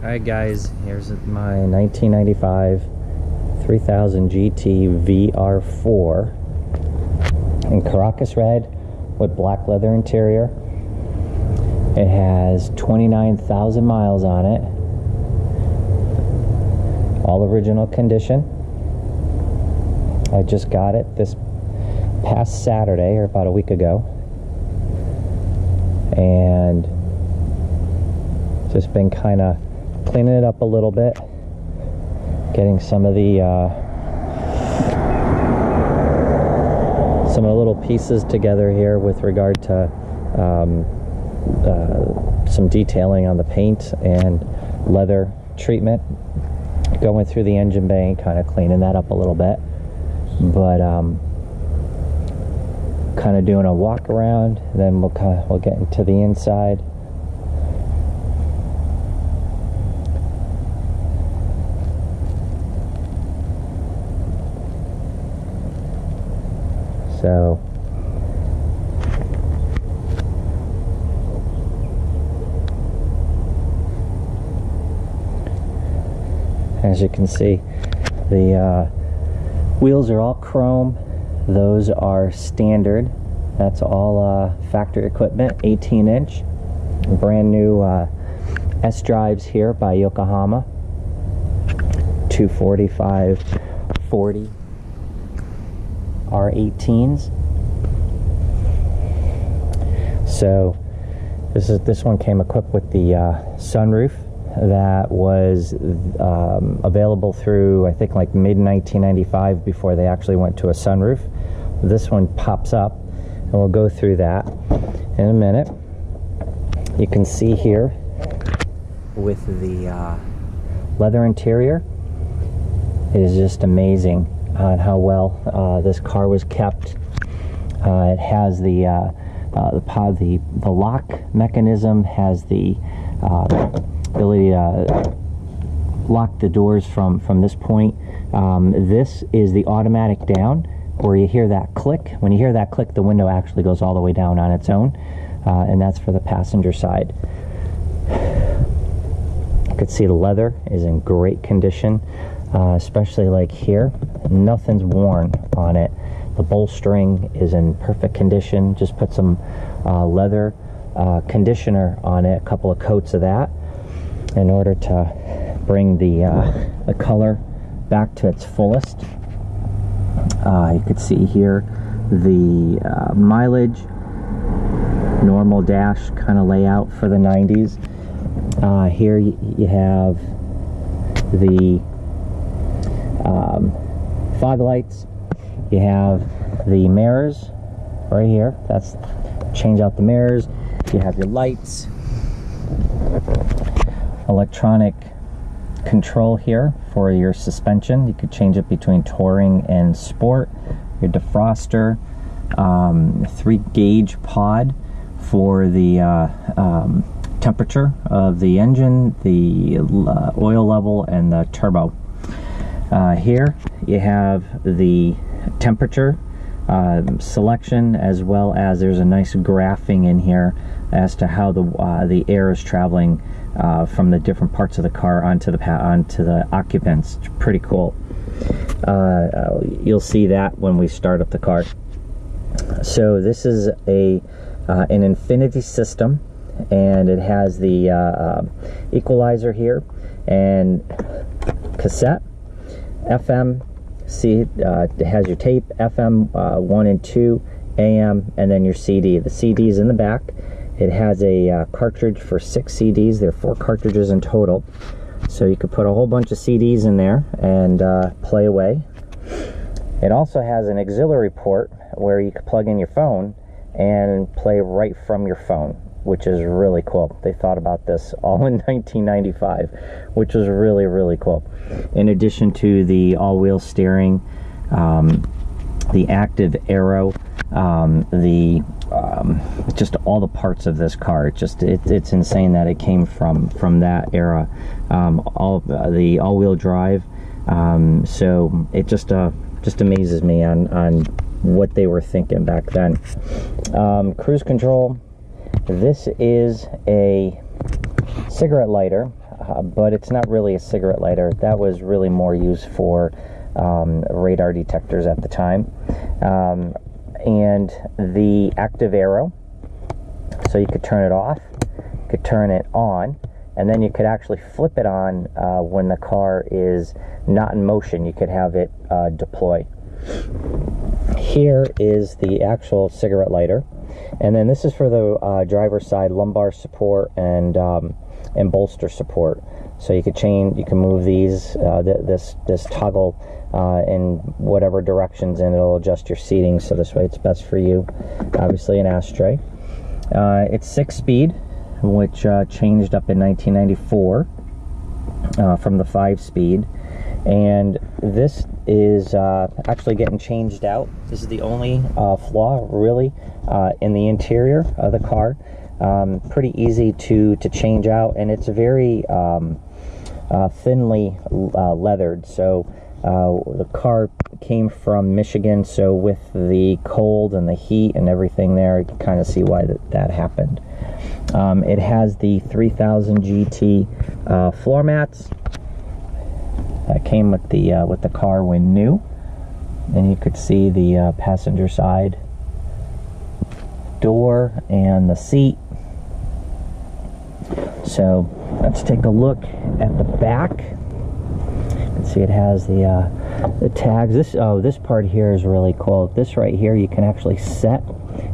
Alright guys, here's my 1995 3000 GT VR4 in Caracas red with black leather interior. It has 29,000 miles on it. All original condition. I just got it this past Saturday, or about a week ago. And just been kind of cleaning it up a little bit, getting some of the little pieces together here with regard to some detailing on the paint and leather treatment, going through the engine bay, kind of cleaning that up a little bit, but kind of doing a walk around, then we'll get into the inside. So as you can see, the wheels are all chrome. Those are standard. That's all factory equipment, 18-inch. Brand new S-drives here by Yokohama. 245/40 R18s. So this one came equipped with the sunroof that was available through, I think, like mid-1995, before they actually went to a sunroof. This one pops up, and we'll go through that in a minute. You can see here with the leather interior, it is just amazing on how well this car was kept. It has the lock mechanism, has the ability to lock the doors from this point. This is the automatic down, where you hear that click. When you hear that click, the window actually goes all the way down on its own, and that's for the passenger side. You can see the leather is in great condition, especially like here. Nothing's worn on it. The bolstering is in perfect condition. Just put some leather conditioner on it, a couple of coats of that, in order to bring the color back to its fullest. You can see here the mileage, normal dash kind of layout for the 90s. Here you have the fog lights. You have the mirrors right here. That's change out the mirrors. You have your lights, electronic control here for your suspension. You could change it between touring and sport. Your defroster, 3-gauge pod for the temperature of the engine, the oil level, and the turbo. Here you have the temperature selection, as well as there's a nice graphing in here as to how the air is traveling from the different parts of the car onto the occupants. It's pretty cool. You'll see that when we start up the car. So this is an infinity system, and it has the equalizer here, and cassette, FM. See, it has your tape, FM 1 and 2, AM, and then your CD. The CD is in the back. It has a cartridge for 6 CDs. There are 4 cartridges in total, so you could put a whole bunch of CDs in there and play away. It also has an auxiliary port where you could plug in your phone and play right from your phone, which is really cool. They thought about this all in 1995, which was really, really cool. In addition to the all-wheel steering, the active aero, just all the parts of this car. It's insane that it came from that era. The all-wheel drive. So it just amazes me on what they were thinking back then. Cruise control. This is a cigarette lighter. but it's not really a cigarette lighter. That was really more used for radar detectors at the time. And the active arrow, so you could turn it off, you could turn it on, and then you could actually flip it on when the car is not in motion. You could have it deploy. Here is the actual cigarette lighter, and then this is for the driver's side lumbar support and bolster support. So you could change, you can move these, this toggle in whatever directions, and it'll adjust your seating so this way it's best for you. Obviously an ashtray. It's 6-speed, which changed up in 1994 from the 5-speed. And this is actually getting changed out. This is the only flaw really in the interior of the car. Pretty easy to change out, and it's very thinly leathered. So the car came from Michigan, so with the cold and the heat and everything there, you can kind of see why that happened. It has the 3000 GT floor mats that came with the car when new, and you could see the passenger side door and the seat. So let's take a look at the back. You can see it has the tags. This part here is really cool. This right here, you can actually set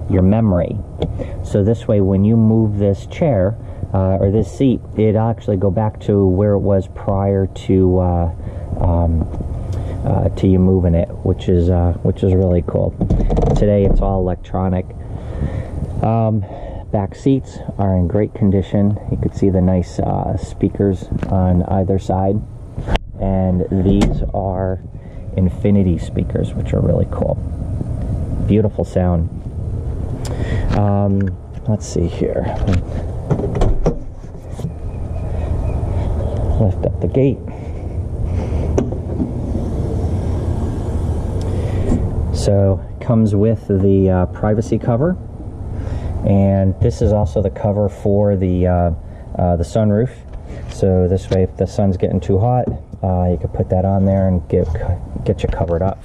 your memory. So this way, when you move this chair or this seat, it'll actually go back to where it was prior to you moving it, which is really cool. Today it's all electronic. Back seats are in great condition. You can see the nice speakers on either side, and these are infinity speakers, which are really cool. Beautiful sound. Let's see here. Lift up the gate. So comes with the privacy cover, and this is also the cover for the sunroof. So this way, if the sun's getting too hot, you can put that on there and get you covered up.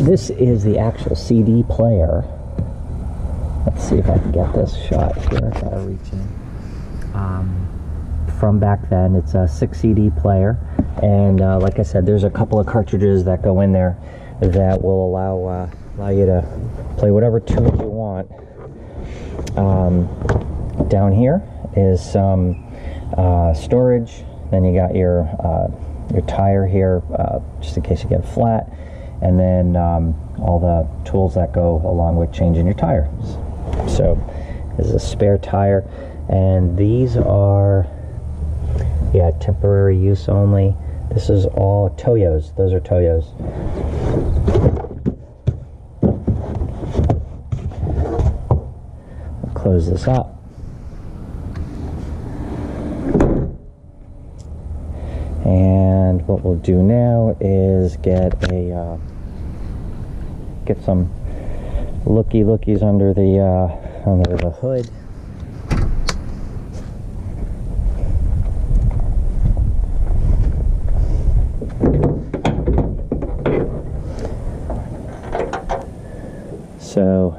This is the actual CD player. Let's see if I can get this shot here. If I reach in. From back then, it's a 6 CD player, and like I said, there's a couple of cartridges that go in there that will allow you to play whatever tunes you want. Down here is some storage. Then you got your tire here, just in case you get flat, and then all the tools that go along with changing your tires. So there's a spare tire, and these are temporary use only. This is all Toyos. Those are Toyos. I'll close this up. And what we'll do now is get some lookies under the hood. So,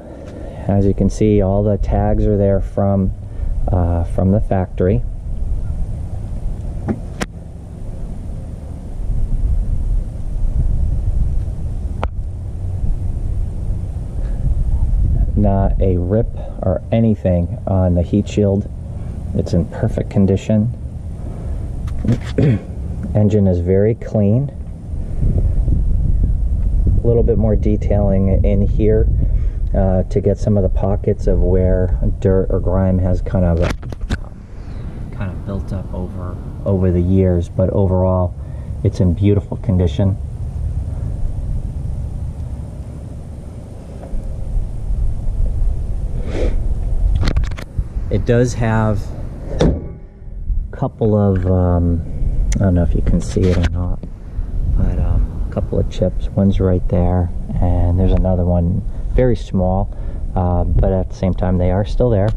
as you can see, all the tags are there from the factory. Not a rip or anything on the heat shield. It's in perfect condition. Engine is very clean. A little bit more detailing in here to get some of the pockets of where dirt or grime has kind of built up over the years, but overall it's in beautiful condition. It does have a couple of I don't know if you can see it or not, but a couple of chips. One's right there, and there's another one very small, but at the same time they are still there.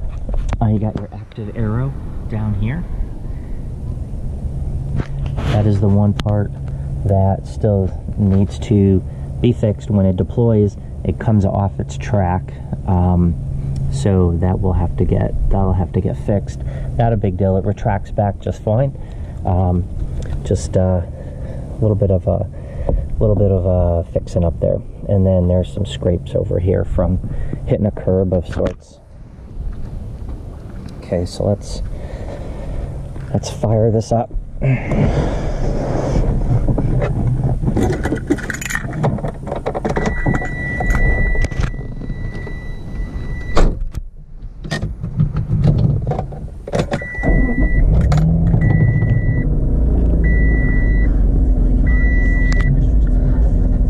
You got your active arrow down here, That is the one part that still needs to be fixed. When it deploys, it comes off its track, so that'll have to get fixed. Not a big deal. It retracts back just fine. Just a little bit of a fixing up there, and then there's some scrapes over here from hitting a curb of sorts. Okay, so let's fire this up.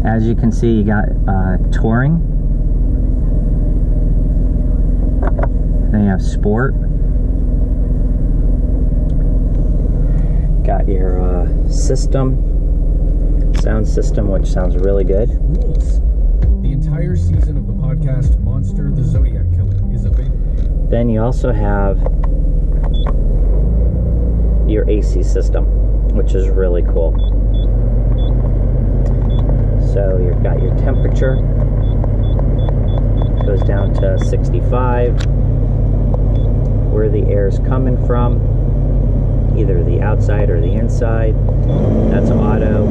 As you can see, you got touring, then you have sport, got your sound system, which sounds really good. Rules. The entire season of the podcast Monster the Zodiac Killer is available. Then you also have your AC system, which is really cool. So you've got your temperature, goes down to 65, where the air is coming from, either the outside or the inside. That's auto.